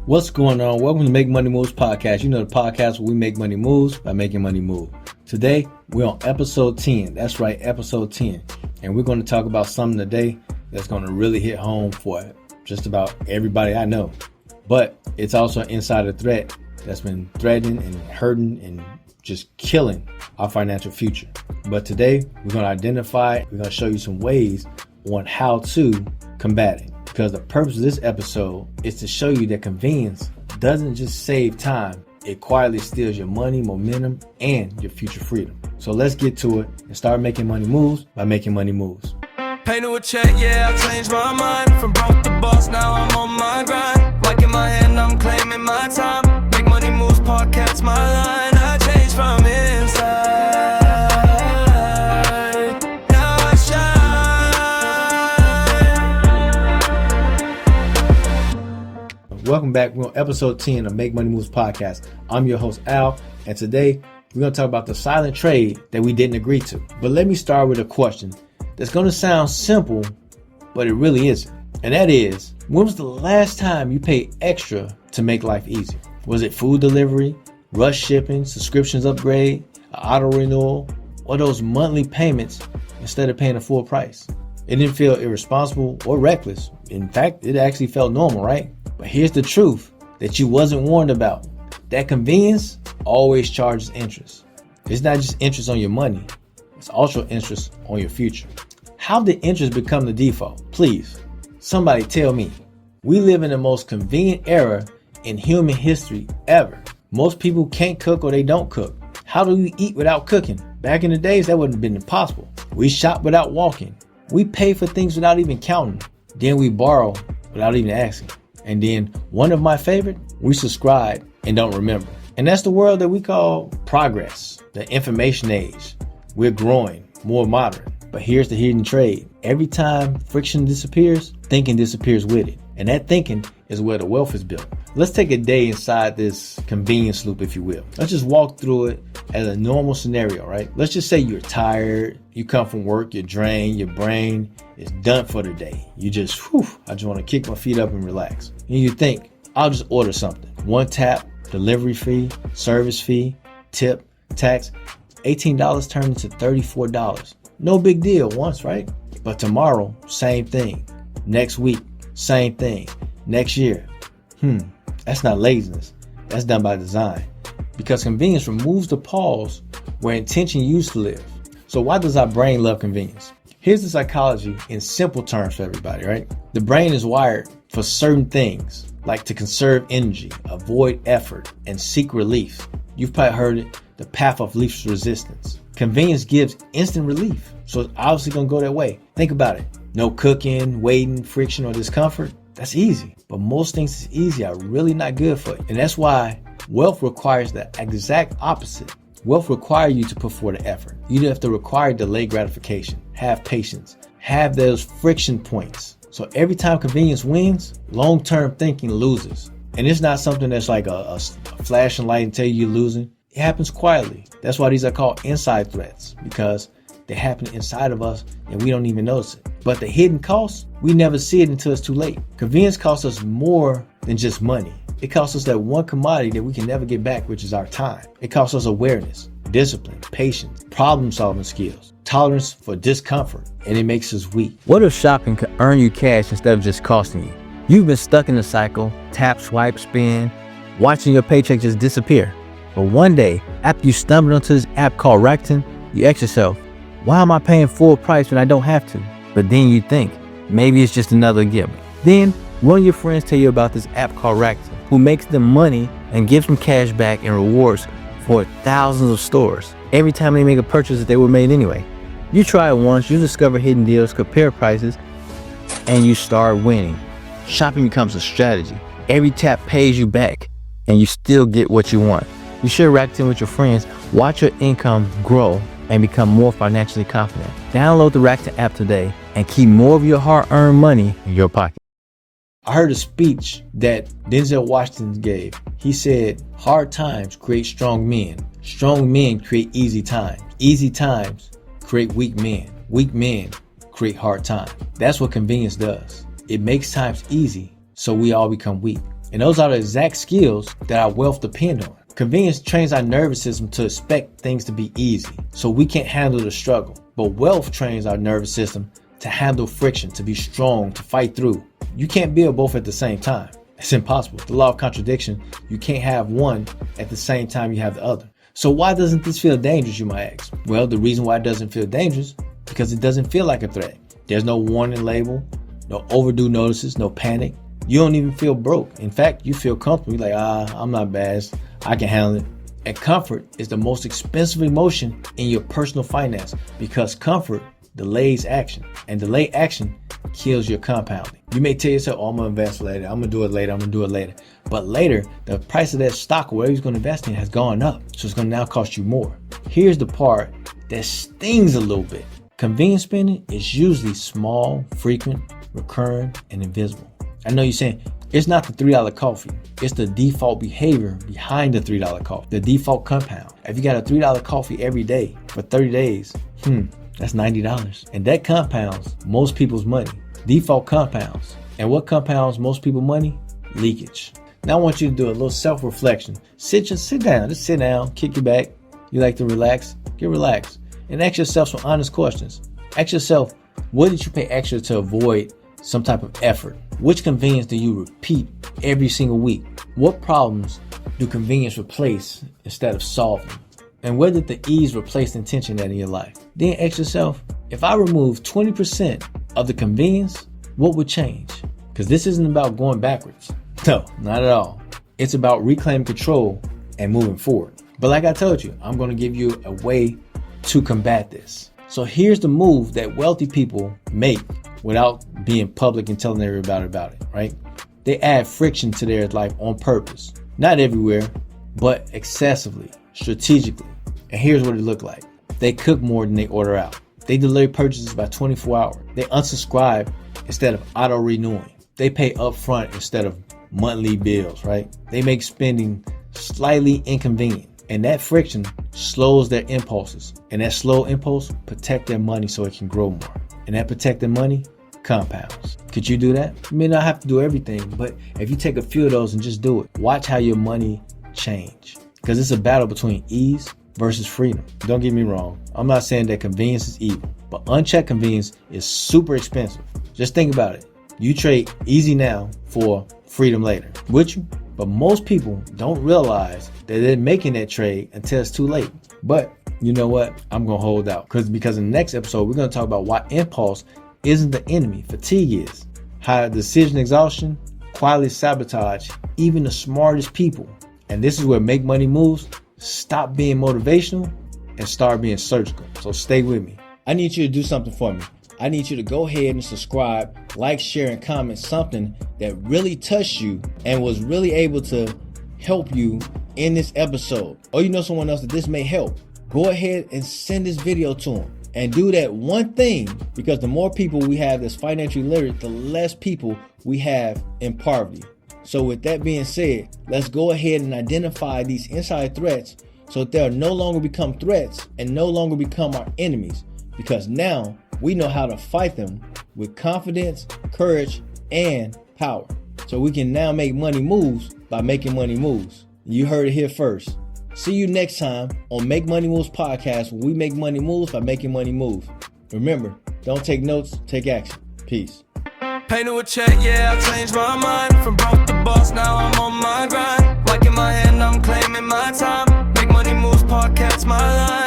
What's going on? Welcome to Make Money Moves podcast. You know the podcast where we make money moves by making money move. Today, we're on episode 10. That's right, episode 10. And we're going to talk about something today that's going to really hit home for just about everybody I know. But it's also an insider threat that's been threatening and hurting and just killing our financial future. But today, we're going to identify, we're going to show you some ways on how to combat it. Because the purpose of this episode is to show you that convenience doesn't just save time, it quietly steals your money, momentum, and your future freedom. So let's get to it and start making money moves by making money moves. Pay to a check, yeah, I changed my mind. From broke to boss, now I'm on my grind. Mic in my hand, I'm claiming my time. Make money moves, podcast my line. I changed from inside. Now I shine. Welcome back. We're on episode 10 of Make Money Moves podcast. I'm your host, Al, and today we're going to talk about the silent trade that we didn't agree to. But let me start with a question that's going to sound simple, but it really isn't. And that is, when was the last time you paid extra to make life easier? Was it food delivery, rush shipping, subscriptions upgrade, an auto renewal, or those monthly payments instead of paying a full price? It didn't feel irresponsible or reckless. In fact, it actually felt normal, right? But here's the truth that you wasn't warned about. That convenience always charges interest. It's not just interest on your money, it's also interest on your future. How did interest become the default? Please, somebody tell me. We live in the most convenient era in human history ever. Most people can't cook or they don't cook. How do we eat without cooking? Back in the days, that wouldn't have been impossible. We shop without walking. We pay for things without even counting. Then we borrow without even asking. And then one of my favorite, we subscribe and don't remember. And that's the world that we call progress, the information age. We're growing, more modern. But here's the hidden trade. Every time friction disappears, thinking disappears with it. And that thinking is where the wealth is built. Let's take a day inside this convenience loop, if you will. Let's just walk through it as a normal scenario, right? Let's just say you're tired, you come from work, you're drained, your brain is done for the day. You just, I just want to kick my feet up and relax. And you think, I'll just order something. One tap, delivery fee, service fee, tip, tax, $18 turned into $34. No big deal once, right? But tomorrow, same thing. Next week, same thing. Next year, that's not laziness. That's done by design. Because convenience removes the pause where intention used to live. So why does our brain love convenience? Here's the psychology in simple terms for everybody, right? The brain is wired for certain things, like to conserve energy, avoid effort, and seek relief. You've probably heard it, the path of least resistance. Convenience gives instant relief, so it's obviously going to go that way. Think about it. No cooking, waiting, friction, or discomfort. That's easy. But most things that's easy are really not good for you. And that's why wealth requires the exact opposite. Wealth requires you to put forth the effort. You have to require delayed gratification, have patience, have those friction points. So every time convenience wins, long-term thinking loses. And it's not something that's like a flashing light and tell you you're losing. It happens quietly. That's why these are called inside threats, because they happen inside of us and we don't even notice it. But the hidden cost, we never see it until it's too late. Convenience costs us more than just money. It costs us that one commodity that we can never get back, which is our time. It costs us awareness, discipline, patience, problem-solving skills, tolerance for discomfort, and it makes us weak. What if shopping could earn you cash instead of just costing you? You've been stuck in the cycle, tap, swipe, spend, watching your paycheck just disappear. But one day, after you stumbled onto this app called Rakuten, you ask yourself, why am I paying full price when I don't have to? But then you think, maybe it's just another gimmick. Then one of your friends tell you about this app called Rakuten, who makes them money and gives them cash back and rewards for thousands of stores every time they make a purchase that they were made anyway. You try it once, you discover hidden deals, compare prices, and you start winning. Shopping becomes a strategy. Every tap pays you back, and you still get what you want. You share Rakuten with your friends, watch your income grow, and become more financially confident. Download the Rakuten app today and keep more of your hard-earned money in your pocket. I heard a speech that Denzel Washington gave. He said, hard times create strong men. Strong men create easy times. Easy times create weak men. Weak men create hard times. That's what convenience does. It makes times easy, so we all become weak. And those are the exact skills that our wealth depend on. Convenience trains our nervous system to expect things to be easy, so we can't handle the struggle. But wealth trains our nervous system to handle friction, to be strong, to fight through. You can't build both at the same time. It's impossible. The law of contradiction, you can't have one at the same time you have the other. So why doesn't this feel dangerous, you might ask? Well, the reason why it doesn't feel dangerous, because it doesn't feel like a threat. There's no warning label, no overdue notices, no panic. You don't even feel broke. In fact, you feel comfortable. You're like, I'm not bad. I can handle it. And comfort is the most expensive emotion in your personal finance, because comfort delays action, and delayed action kills your compounding. You may tell yourself, I'm going to invest later. I'm going to do it later. But later, the price of that stock or whatever you're going to invest in has gone up. So it's going to now cost you more. Here's the part that stings a little bit. Convenience spending is usually small, frequent, recurring, and invisible. I know you're saying, it's not the $3 coffee. It's the default behavior behind the $3 coffee, the default compound. If you got a $3 coffee every day for 30 days, that's $90. And that compounds most people's money. Default compounds. And what compounds most people's money? Leakage. Now I want you to do a little self-reflection. Sit down, kick your back. You like to relax? Get relaxed. And ask yourself some honest questions. Ask yourself, what did you pay extra to avoid some type of effort? Which convenience do you repeat every single week? What problems do convenience replace instead of solving? And where did the ease replace the intention in your life? Then ask yourself, if I remove 20% of the convenience, what would change? Because this isn't about going backwards. No, not at all. It's about reclaiming control and moving forward. But like I told you, I'm going to give you a way to combat this. So here's the move that wealthy people make without being public and telling everybody about it, right? They add friction to their life on purpose. Not everywhere, but excessively, strategically. And here's what it looked like. They cook more than they order out. They delay purchases by 24 hours. They unsubscribe instead of auto-renewing. They pay upfront instead of monthly bills, right? They make spending slightly inconvenient. And that friction slows their impulses. And that slow impulse protect their money so it can grow more. And that protected money compounds. Could you do that? You may not have to do everything, but if you take a few of those and just do it, watch how your money change. Because it's a battle between ease versus freedom. Don't get me wrong. I'm not saying that convenience is evil, but unchecked convenience is super expensive. Just think about it. You trade easy now for freedom later. Would you? But most people don't realize that they're making that trade until it's too late. But you know what? I'm going to hold out because in the next episode, we're going to talk about why impulse isn't the enemy. Fatigue is. How decision exhaustion quietly sabotage even the smartest people. And this is where Make Money Moves stop being motivational and start being surgical. So stay with me. I need you to do something for me. I need you to go ahead and subscribe, like, share, and comment something that really touched you and was really able to help you in this episode. Or you know someone else that this may help. Go ahead and send this video to them. And do that one thing, because the more people we have that's financially literate, the less people we have in poverty. So with that being said, let's go ahead and identify these inside threats so that they'll no longer become threats and no longer become our enemies. Because now we know how to fight them with confidence, courage, and power. So we can now make money moves by making money moves. You heard it here first. See you next time on Make Money Moves podcast, where we make money moves by making money move. Remember, don't take notes, take action. Peace. Pay to a check, yeah, I changed my mind. From broke to boss, now I'm on my grind. Like in my hand, I'm claiming my time. Make Money Moves podcast, my line.